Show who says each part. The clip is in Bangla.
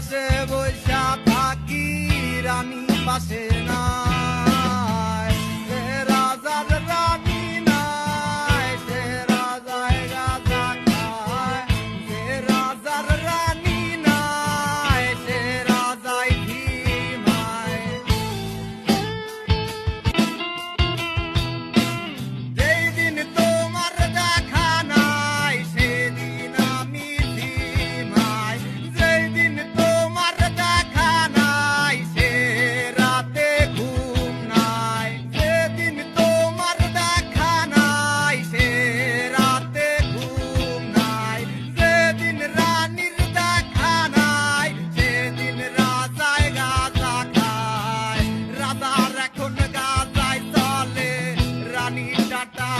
Speaker 1: দেশে বৈশা থাকি রানী পাশে নাই, সে রাজার রানী নাই, সে রাজায় গাঁজা খায়, সে রাজার রানী নাই, সে রাজায় ঘিমায়। যেই দিন তোমার দেখা নাই সেদিন আমি ধিমাই, যেই দিন তোমার দেখা নাই সে রাতে ঘুম নাই, যেদিন তোমার দেখা নাই সে রাতে ঘুম নাই, যেদিন রানীর দেখা নাই সেদিন রাজায় গাঁজা খায়, রাজার এখন গাঁজায় চলে রানী টাটা।